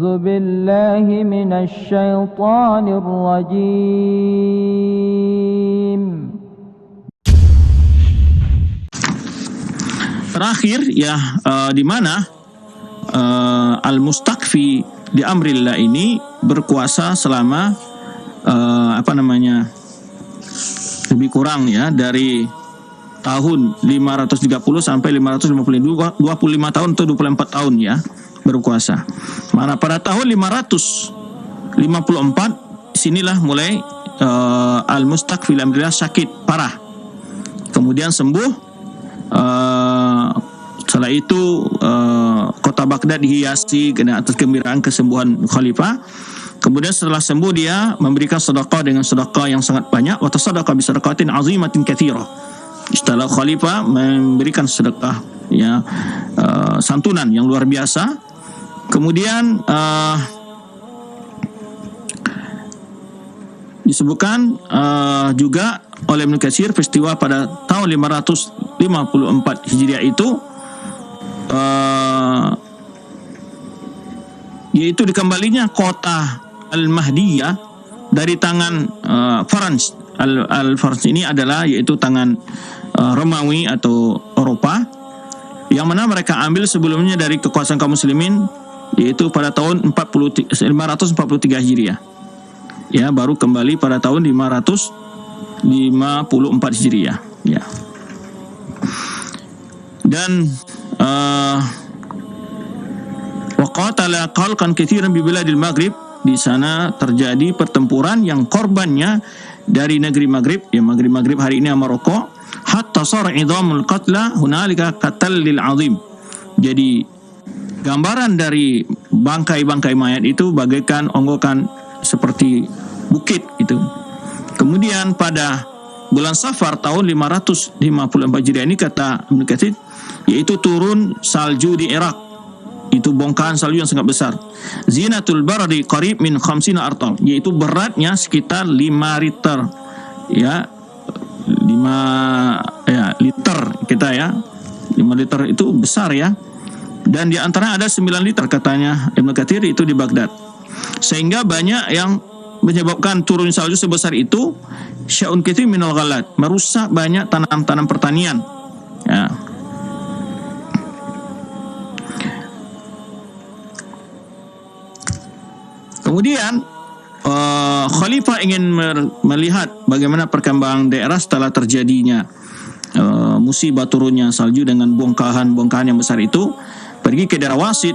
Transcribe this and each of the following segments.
أعوذ بالله من الشيطان الرجيم. Terakhir ya, di mana al-mustakfi di amrillah ini berkuasa selama lebih kurang ya dari tahun 530 sampai 552, 25 tahun atau 24 tahun ya berkuasa. Mana pada tahun 554 sinilah mulai al-mustakfi di amrillah sakit parah. Kemudian sembuh. Setelah itu kota Baghdad dihiasi atas kegembiraan kesembuhan khalifah. Kemudian setelah sembuh dia memberikan sedekah dengan sedekah yang sangat banyak. Wa tasaddaqa bi sadaqatin azimatin katsirah. Setelah khalifah memberikan sedekah ya, santunan yang luar biasa. Kemudian disebutkan juga oleh Ibnu Katsir peristiwa pada tahun 554 Hijriah itu yaitu dikembalinya kota Al-Mahdiyah dari tangan Farans. Al-Farans ini adalah yaitu tangan Romawi atau Eropa, yang mana mereka ambil sebelumnya dari kekuasaan kaum muslimin, yaitu pada tahun 543 Hijriah. Ya, baru kembali pada tahun 554 Hijriah. Ya. Dan waqatala qalqan katsiran bi biladil Maghrib, di sana terjadi pertempuran yang korbannya dari negeri Maghrib, ya Maghrib hari ini Maroko, hatta sara idhamul qatla hunalika qatlil azim. Jadi gambaran dari bangkai-bangkai mayat itu bagaikan onggokan seperti bukit itu. Kemudian pada bulan Safar tahun 554 Hijriah ini kata Ibnu Katsir, yaitu turun salju di Irak. Itu bongkahan salju yang sangat besar. Zinatul baradi qarib min 50 artal, yaitu beratnya sekitar 5 liter. Ya, 5 liter kita ya. 5 liter itu besar ya. Dan di antara ada 9 liter katanya Ibnu Katsir itu di Baghdad. Sehingga banyak yang menyebabkan turun salju sebesar itu sya'un katsir minal ghalat, merusak banyak tanam-tanam pertanian. Ya. Kemudian khalifah ingin melihat bagaimana perkembangan daerah setelah terjadinya musibah turunnya salju dengan bongkahan yang besar itu. Pergi ke daerah Wasit,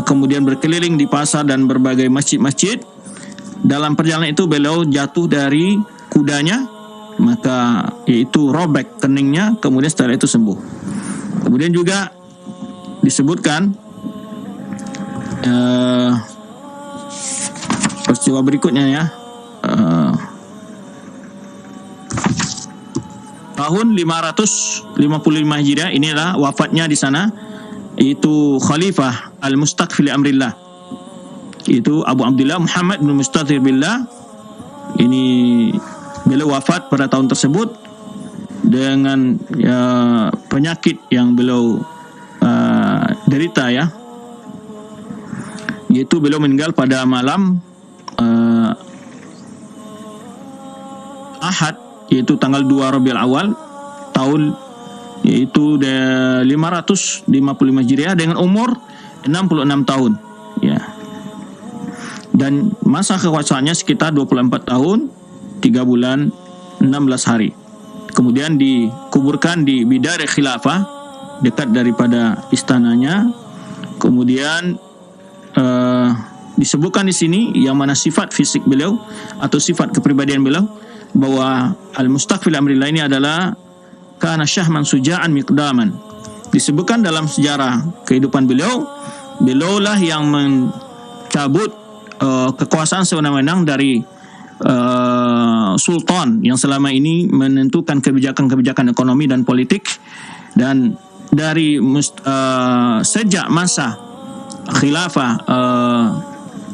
kemudian berkeliling di pasar dan berbagai masjid-masjid. Dalam perjalanan itu beliau jatuh dari kudanya, maka yaitu robek keningnya, kemudian setelah itu sembuh. Kemudian juga disebutkan peristiwa berikutnya ya, tahun 555 Hijriah inilah wafatnya di sana, yaitu Khalifah Al-Mustakfi li Amrillah, itu Abu Abdullah Muhammad bin Mustathir Billah. Ini beliau wafat pada tahun tersebut dengan penyakit yang beliau derita ya, yaitu beliau meninggal pada malam Ahad, yaitu tanggal 2 Rabiul Awal tahun yaitu 555 Hijriah dengan umur 66 tahun ya. Dan masa kekuasaannya sekitar 24 tahun 3 bulan 16 hari. Kemudian dikuburkan di Bidar Khilafah dekat daripada istananya. Kemudian disebutkan di sini yang mana sifat fisik beliau atau sifat kepribadian beliau, bahwa al-mustakfi li amrillah ini adalah kana syahman suja'an miqdaman. Disebutkan dalam sejarah kehidupan beliau lah yang mencabut kekuasaan sewenang-wenang dari sultan yang selama ini menentukan kebijakan-kebijakan ekonomi dan politik. Dan dari sejak masa khilafah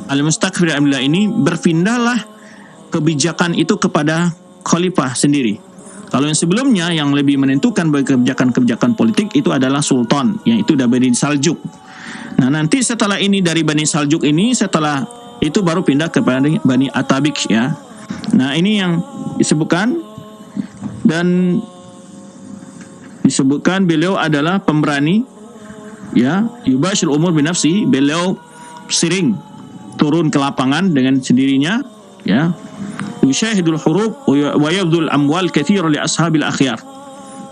al-mustakfi li amrillah ini berpindahlah kebijakan itu kepada khalifah sendiri. Kalau yang sebelumnya yang lebih menentukan bagi kebijakan-kebijakan politik itu adalah sultan, yang itu Dabari Saljuk. Nah, nanti setelah ini dari Bani Saljuk ini, setelah itu baru pindah kepada Bani Atabik ya. Nah, ini yang disebutkan, dan disebutkan beliau adalah pemberani ya, yubashir umur binafsi, beliau sering turun ke lapangan dengan sendirinya ya. Yushahidul hurub wa yabdul amwal katsira li ashabil akhyar.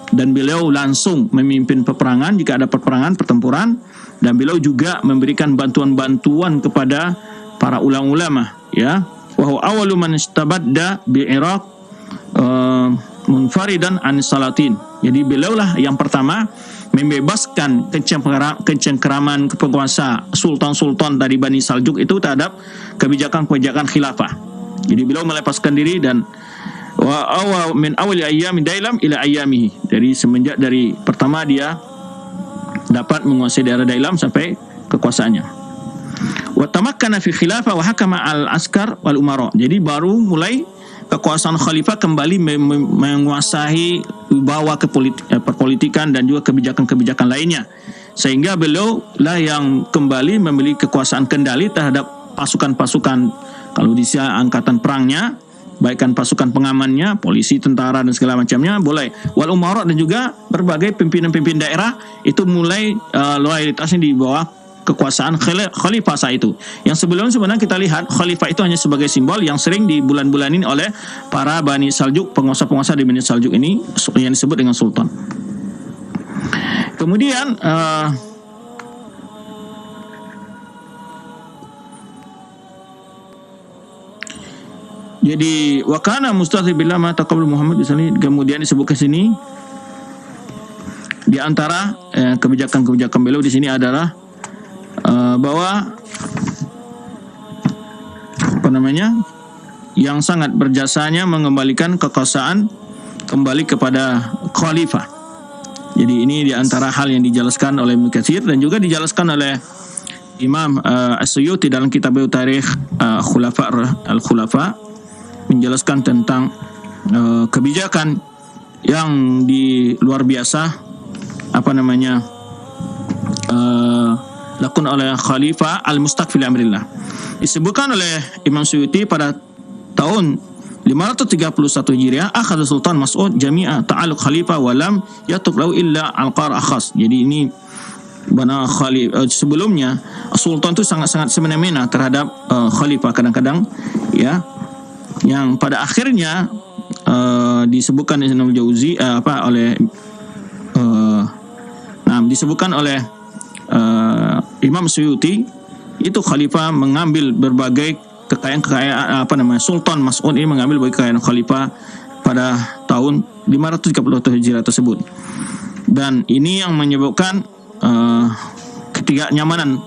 Dan beliau langsung memimpin peperangan jika ada pertempuran, dan beliau juga memberikan bantuan-bantuan kepada para ulama ya. Wa huwa awwalu man istabadda bi Iraq munfaridan an salatin. Jadi beliau lah yang pertama membebaskan kencengkeraman penguasa sultan-sultan dari Bani Saljuk itu terhadap kebijakan-kebijakan khilafah. Jadi beliau melepaskan diri, dan wa min awal ayyam Dailam ila ayyamihi, semenjak dari pertama dia dapat menguasai daerah Dailam sampai kekuasaannya. Wa tamakkana fi khilafah wa hakama al askar wal umara. Jadi baru mulai kekuasaan khalifah kembali menguasai bawa ke perpolitikan dan juga kebijakan-kebijakan lainnya, sehingga beliau lah yang kembali memiliki kekuasaan kendali terhadap pasukan-pasukan, kalau di sisi angkatan perangnya, baikkan pasukan pengamannya, polisi, tentara dan segala macamnya boleh. Wal umara, dan juga berbagai pimpinan-pimpinan daerah itu mulai loyalitasnya di bawah kekuasaan khalifah saat itu. Yang sebelumnya sebenarnya kita lihat khalifah itu hanya sebagai simbol yang sering di bulan-bulan ini oleh para Bani Saljuk, penguasa-penguasa di Bani Saljuk ini yang disebut dengan sultan. Kemudian jadi wakana mustahzi billah ma taqabbal Muhammad bisani, kemudian disebut ke sini di antara kebijakan-kebijakan beliau di sini adalah bahwa yang sangat berjasanya mengembalikan kekuasaan kembali kepada khalifah. Jadi ini di antara hal yang dijelaskan oleh Ibnu Katsir dan juga dijelaskan oleh Imam As-Suyuti dalam kitab Tarikh Al-Khulafa, menjelaskan tentang kebijakan yang luar biasa lakukan oleh Khalifah Al-Mustaqfil Amrillah. Disebutkan oleh Imam Suyuti pada tahun 531 Hijriah, akhadha Sultan Mas'ud jami'a ta'alluq Khalifah wa lam yatruk lahu illa al-qar akhas. Jadi ini sebelumnya Sultan itu sangat-sangat semena-mena terhadap Khalifah kadang-kadang ya, yang pada akhirnya disebutkan di Ibnu Jauzi disebutkan oleh Imam Suyuti, itu Khalifah mengambil berbagai kekayaan Sultan Mas'ud ini mengambil berbagai kekayaan Khalifah pada tahun 531 Hijriah tersebut. Dan ini yang menyebabkan ketidaknyamanan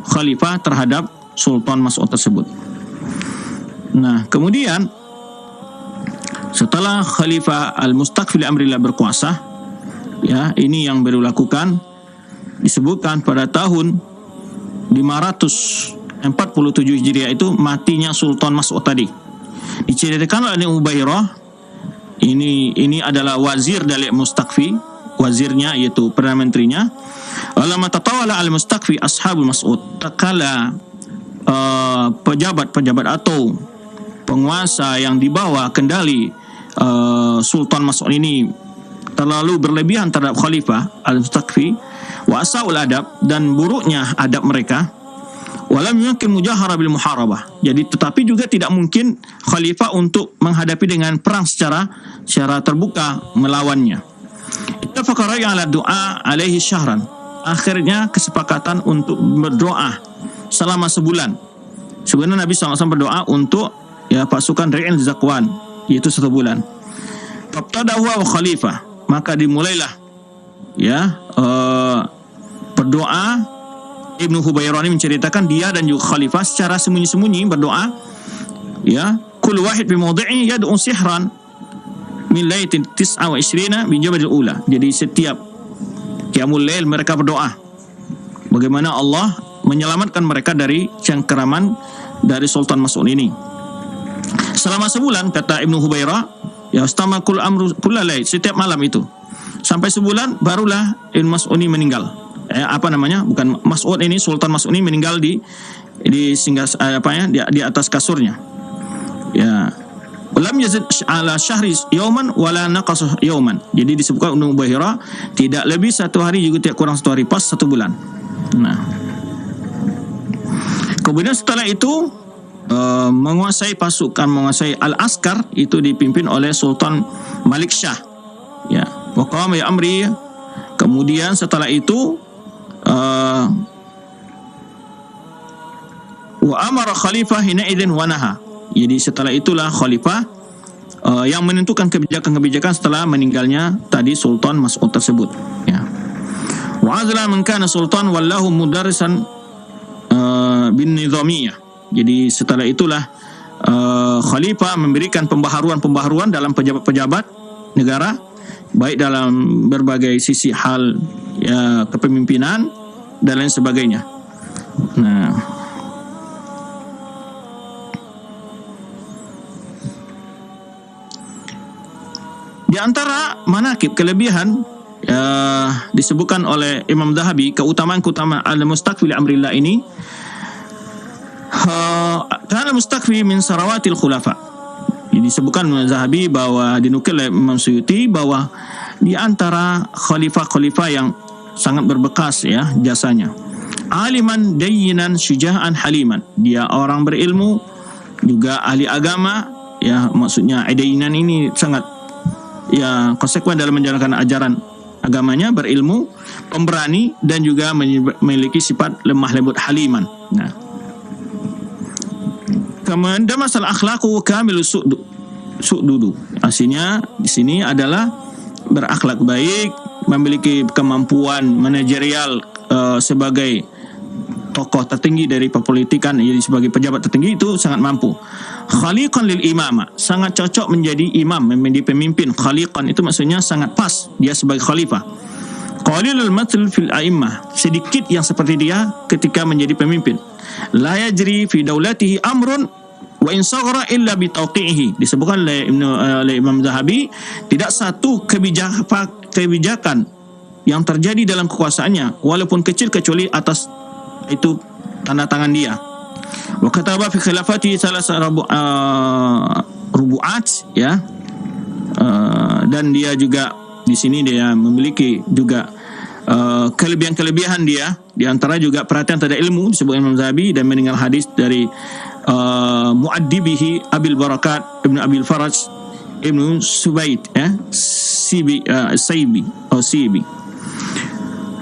Khalifah terhadap Sultan Mas'ud tersebut. Nah, kemudian setelah Khalifah Al-Mustaqfil Amrillah berkuasa, ya, ini yang beliau lakukan, disebutkan pada tahun 547 Hijriah itu matinya Sultan Mas'ud tadi. Diceritakan oleh Ubairah, ini adalah wazir dari Mustaqfi, wazirnya yaitu Perdana Menterinya. Lama tatawala al-Mustaqfi ashabul Mas'ud, takala pejabat-pejabat atau penguasa yang dibawa kendali Sultan Mas'ud ini terlalu berlebihan terhadap Khalifah Al-Mustaqfi, wa asaul adab, dan buruknya adab mereka, walam yumkin mujahara bil muharabah. Jadi tetapi juga tidak mungkin Khalifah untuk menghadapi dengan perang secara terbuka melawannya. Ittafaqa ra'y ala du'a alaihi syahran. Akhirnya kesepakatan untuk berdoa selama sebulan. Sebenarnya Nabi SAW berdoa untuk pasukan Ra'il Zakwan, yaitu 1 bulan. Fabtada huwa wa khalifah, maka dimulailah berdoa. Ibnu Hubairah ini menceritakan dia dan juga khalifah secara sembunyi-sembunyi berdoa, kullu wahid bi mawdi'i yad'u sihran min lailatin 29 min jabalil ula. Jadi setiap qiyamul lail mereka berdoa bagaimana Allah menyelamatkan mereka dari cengkeraman dari Sultan Mas'ud ini. Selama sebulan, kata Ibnu Hubairah, yastamakul amru kullalai, setiap malam itu. Sampai sebulan barulah Ibnu Mas'ud ini meninggal. bukan Mas'ud ini, Sultan Mas'ud ini meninggal di singgah di atas kasurnya. Ya. Lam yazid ala syahri yauman wala naqasa yauman. Jadi disebutkan Ibnu Bahira tidak lebih satu hari juga tidak kurang satu hari, pas 1 bulan. Nah. Kemudian setelah itu menguasai Al-Askar, itu dipimpin oleh Sultan Malik Shah. Ya. Wa qama ya amri. Kemudian setelah itu wa amara khalifah hina idzin wa naha. Jadi setelah itulah khalifah yang menentukan kebijakan-kebijakan setelah meninggalnya tadi Sultan Mas'ud tersebut. Ya. Wa azla man kana sultan wallahu mudarrisan bin nizamiyah. Jadi setelah itulah khalifah memberikan pembaharuan dalam pejabat-pejabat negara, baik dalam berbagai sisi hal ya, kepemimpinan dan lain sebagainya. Nah, di antara manaqib kelebihan disebutkan oleh Imam Zahabi, keutamaan al-mustaqfi li amrillah ini, kana mustaqfi min sarawatil khulafa. Jadi disebutkan oleh Zahabi bahwa dinukil oleh Imam Suyuti bahwa di antara khalifah-khalifah yang sangat berbekas ya jasanya, aliman dayyinan syuja'an haliman, dia orang berilmu juga ahli agama ya, maksudnya dayyinan ini sangat ya konsekuen dalam menjalankan ajaran agamanya, berilmu, pemberani, dan juga memiliki sifat lemah lembut haliman. Nah, kemudian masalah akhlaqu kamilu su'dudu. Aslinya di sini adalah berakhlak baik, memiliki kemampuan manajerial sebagai tokoh tertinggi dari perpolitikan, jadi sebagai pejabat tertinggi itu sangat mampu. Khaliqan lil imamah, sangat cocok menjadi imam, menjadi pemimpin. Khaliqan itu maksudnya sangat pas dia sebagai khalifah. Qalilul mathl fil a'immah, sedikit yang seperti dia ketika menjadi pemimpin. La yajri fi daulatihi amrun wa in saghara illa bi tawqi'ihi. Disebutkan oleh Imam Zahabi, tidak satu kebijakan yang terjadi dalam kekuasaannya walaupun kecil kecuali atas itu tanda tangan dia. Wa kataba fi khilafati thalatha rubu'at ya. Dan dia juga di sini dia memiliki juga kelebihan-kelebihan dia, di antara juga perhatian terhadap ilmu disebut Imam Zahabi, dan mendengar hadis dari muaddibihi Abil Barakat Ibnu Abil Faraj Ibnu Subaid ya, Sibi.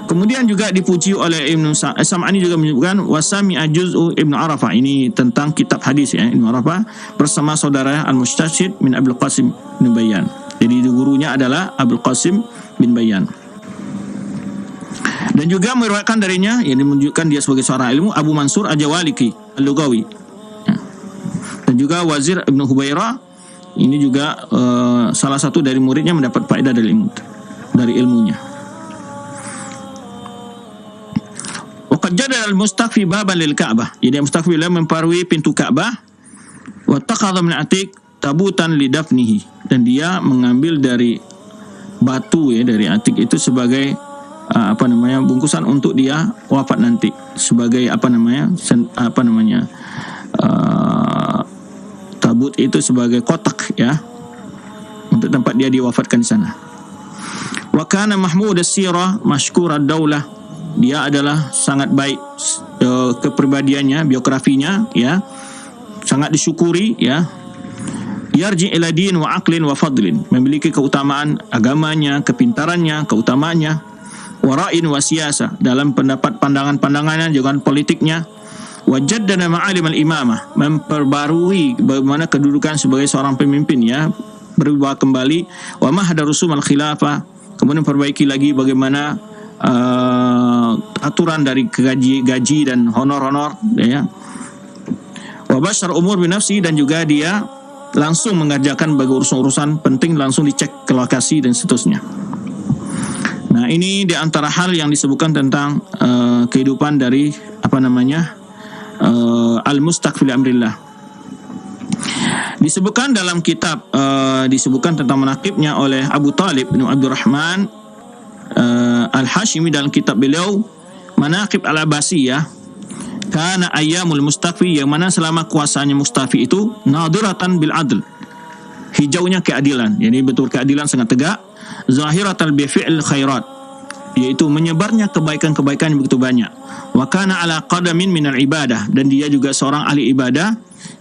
Kemudian juga dipuji oleh Ibnu Sam'ani juga menyebutkan wasami juz'u Ibnu Arafah, ini tentang kitab hadis ya, Ibnu Arafah bersama saudara Al-Mustashid min Abdul Qasim bin Bayyan. Jadi gurunya adalah Abdul Qasim bin Bayyan. Dan juga meriwayatkan darinya yang menunjukkan dia sebagai seorang ilmu, Abu Mansur Al-Jawaliki Al-Lughawi ya. Dan juga Wazir Ibnu Hubairah, ini juga salah satu dari muridnya mendapat faedah dari ilmunya. Waqad jadala al-mustaqfi baban lil Ka'bah. Jadi mustaqfi memperui pintu Ka'bah. Wa taqadha min atiq tabutan li dafnihi, dan dia mengambil dari batu ya, dari atik itu sebagai bungkusan untuk dia wafat nanti, sebagai tabut itu sebagai kotak ya, untuk tempat dia diwafatkan di sana. Wa kana mahmud as-sirah mashkur ad-daulah, dia adalah sangat baik kepribadiannya, biografinya ya, sangat disyukuri ya. Yarji ila din wa aqlin wa fadlin, memiliki keutamaan agamanya, kepintarannya, keutamaannya. Wara'in wa siyasa, dalam pendapat pandangannya juga politiknya. Wajaddana ma'alim al-imamah, memperbarui bagaimana kedudukan sebagai seorang pemimpin ya, berubah kembali. Wa mahda rusum al-khilafah, kemudian perbaiki lagi bagaimana aturan dari gaji dan honor-honor ya. Wa bashar umur bi nafsi, dan juga dia langsung mengerjakan bagi urusan-urusan penting, langsung dicek ke lokasi dan seterusnya. Nah, ini di antara hal yang disebutkan tentang kehidupan dari al-mustaqfi li amrillah. Disebutkan dalam kitab disebutkan tentang manaqibnya oleh Abu Talib bin Abdurrahman Al-Hashimi dalam kitab beliau Manaqib al-Abbasiyah, kana ayyamul Mustafi, yang mana selama kuasanya Mustafi itu nadiratan bil adl, hijaunya keadilan, jadi betul keadilan sangat tegak. Zahiratan bi fi'l khairat, yaitu menyebarnya kebaikan-kebaikan yang begitu banyak. Wa kana ala qadamin minal ibadah, dan dia juga seorang ahli ibadah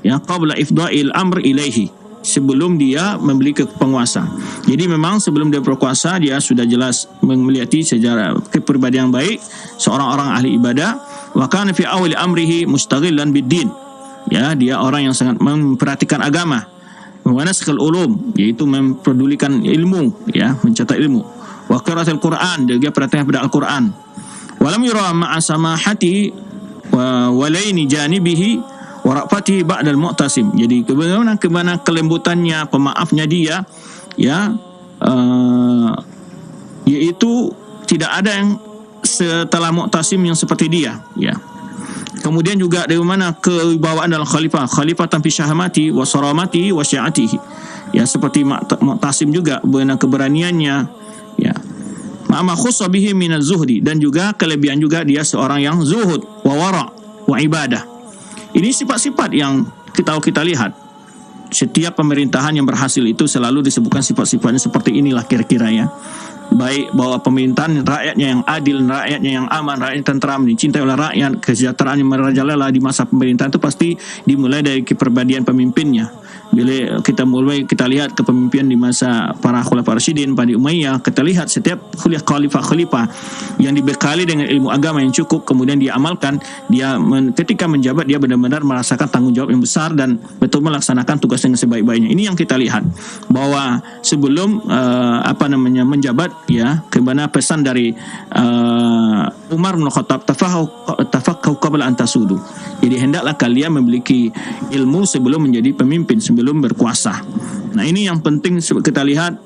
yang qabla ifda'il amr ilaihi, sebelum dia membeli ke penguasa. Jadi memang sebelum dia berkuasa, dia sudah jelas memiliki sejarah kepribadian yang baik, seorang orang ahli ibadah. Wa kana fi awal amrihi mustaghillan bid-din, ya, dia orang yang sangat memperhatikan agama. Wa naskhal ulum, yaitu mempedulikan ilmu, ya, mencatat ilmu. Wa qiraatul Quran, dia perhatian pada Al-Quran. Walam yura ma'a samahati wa walaini janibihi wa rafatihi ba'dal mu'tasim. Jadi kemana kelembutannya, pemaafnya dia, ya, yaitu tidak ada yang setelah mu'tasim yang seperti dia, ya. Kemudian juga dari mana kewibawaan dalam khalifah tanpa syahamati wa saramati wa syi'atihi, ya, seperti mu'tasim juga benar keberaniannya, ya. Ma'ama khussa bihi minaz zuhdi, dan juga kelebihan juga dia seorang yang zuhud wa wara wa ibadah. Ini sifat-sifat yang kita lihat. Setiap pemerintahan yang berhasil itu selalu disebutkan sifat-sifatnya seperti inilah kira-kira, ya. Baik bahwa pemerintahan rakyatnya yang adil, rakyatnya yang aman, rakyatnya tentram, dicintai oleh rakyat, kesejahteraan yang merajalela di masa pemerintahan itu pasti dimulai dari kepribadian pemimpinnya. Bila kita lihat kepemimpinan di masa para khulafa Rasyidin, Bani Umayyah, kita lihat setiap khalifah yang dibekali dengan ilmu agama yang cukup, kemudian dia amalkan, ketika menjabat dia benar-benar merasakan tanggung jawab yang besar dan betul melaksanakan tugas dengan sebaik-baiknya. Ini yang kita lihat, bahwa sebelum menjabat, ya, kemana pesan dari Umar bin Khattab, tafaqahu qabla an tasudu. Jadi hendaklah kalian memiliki ilmu sebelum menjadi pemimpin, sebelum berkuasa. Nah, ini yang penting kita lihat,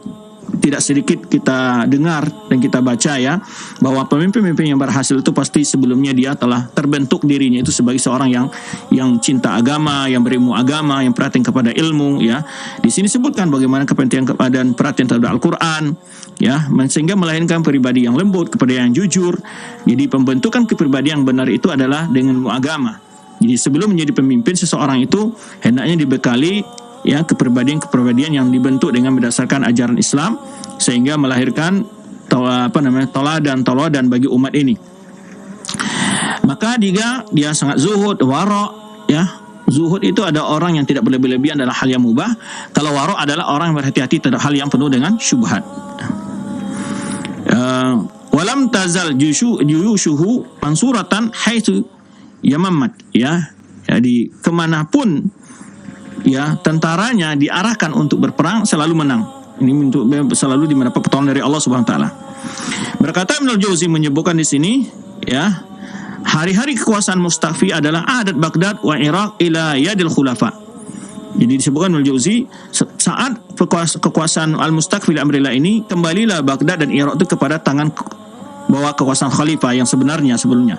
tidak sedikit kita dengar dan kita baca, ya, bahwa pemimpin-pemimpin yang berhasil itu pasti sebelumnya dia telah terbentuk dirinya itu sebagai seorang yang cinta agama, yang berilmu agama, yang perhatian kepada ilmu, ya. Di sini sebutkan bagaimana kepentingan dan perhatian terhadap Al-Quran, ya, sehingga melahirkan pribadi yang lembut, kepada yang jujur. Jadi pembentukan kepribadian yang benar itu adalah dengan ilmu agama. Jadi sebelum menjadi pemimpin, seseorang itu hendaknya dibekali, ya, kepribadian yang dibentuk dengan berdasarkan ajaran Islam, sehingga melahirkan teladan bagi umat ini. Maka dia sangat zuhud, wara, ya. Zuhud itu ada orang yang tidak berlebih-lebihan dalam hal yang mubah. Kalau wara adalah orang yang berhati-hati terhadap hal yang penuh dengan syubhat. Walam tazal juyushuhu mansuratan haitsu yamammat, ya. Jadi kemanapun, ya, tentaranya diarahkan untuk berperang selalu menang. Ini selalu mendapat pertolongan dari Allah Subhanahu wa taala. Berkata Ibnu Jauzi menyebutkan di sini, ya, hari-hari kekuasaan Mustafi adalah adat Baghdad wa Iraq ila yadil khulafa. Jadi disebutkan Ibnu Jauzi, saat kekuasaan Al-Mustafi al-Amrillah ini, kembalilah Baghdad dan Irak itu kepada tangan bawah kekuasaan khalifah yang sebenarnya sebelumnya.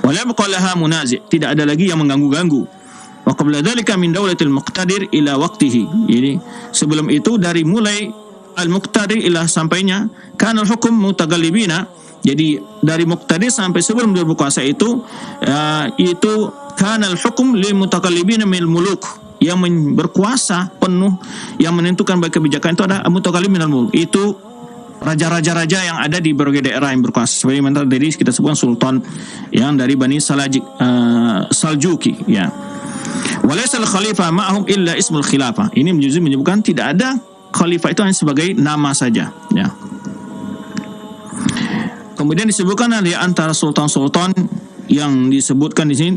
Wala baqalaha munazi', tidak ada lagi yang mengganggu-ganggu. Wa qabla dzalika min daulatil muqtadir ila waqtihi. Jadi sebelum itu, dari mulai al-muqtadir ila sampainya kana al-hukm mutaghallibina. Jadi dari muqtadir sampai sebelum dia berkuasa itu kana al-hukm lil mutaghallibina minal muluk. Yang berkuasa penuh, yang menentukan baik kebijakan itu ada mutaghallibin minal muluk. Itu raja-raja yang ada di berbagai daerah yang berkuasa. Sebagaimana tadi kita sebutkan sultan yang dari Bani Saljuki, ya. Walaisal khalifah ma'hum illa ismul khilafah. Ini menyebutkan tidak ada khalifah itu hanya sebagai nama saja, ya. Kemudian disebutkan di antara sultan-sultan yang disebutkan di sini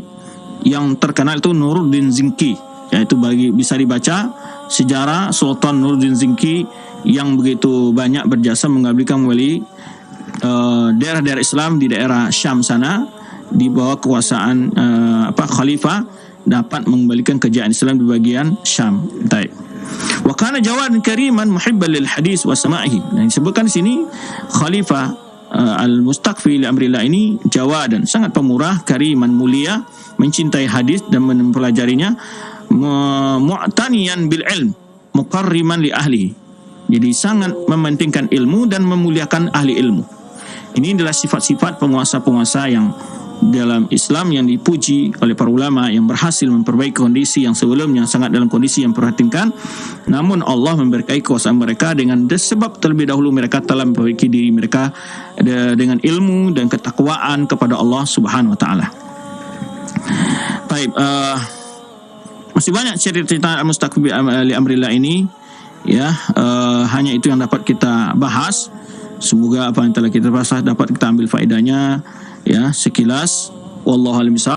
yang terkenal itu Nuruddin Zinki, yaitu bisa dibaca sejarah Sultan Nuruddin Zinki yang begitu banyak berjasa mengabdikan wali daerah-daerah Islam di daerah Syam sana, di bawah kekuasaan khalifah, dapat mengembalikan kejayaan Islam di bagian Syam. Baik. Wa kana jawadan kariman muhibban lil hadis wa sama'ihi. Nah, disebutkan di sini Khalifah Al-Mustaqfi li Amrillah ini jawadan, sangat pemurah, kariman, mulia, mencintai hadis dan mempelajarinya, mu'taniyan bil ilm, muqarriman li ahli. Jadi sangat mementingkan ilmu dan memuliakan ahli ilmu. Ini adalah sifat-sifat penguasa-penguasa yang dalam Islam yang dipuji oleh para ulama, yang berhasil memperbaiki kondisi yang sebelumnya sangat dalam kondisi yang memprihatinkan. Namun Allah memberkahi kekuasaan mereka dengan sebab terlebih dahulu mereka telah memperbaiki diri mereka dengan ilmu dan ketakwaan kepada Allah Subhanahu wa taala. Baik, masih banyak cerita-cerita al-mustaqim li amrillah ini, ya. Hanya itu yang dapat kita bahas. Semoga apa yang telah kita bahas dapat kita ambil faedahnya, ya, sekilas. Wallahu a'lam bishawab.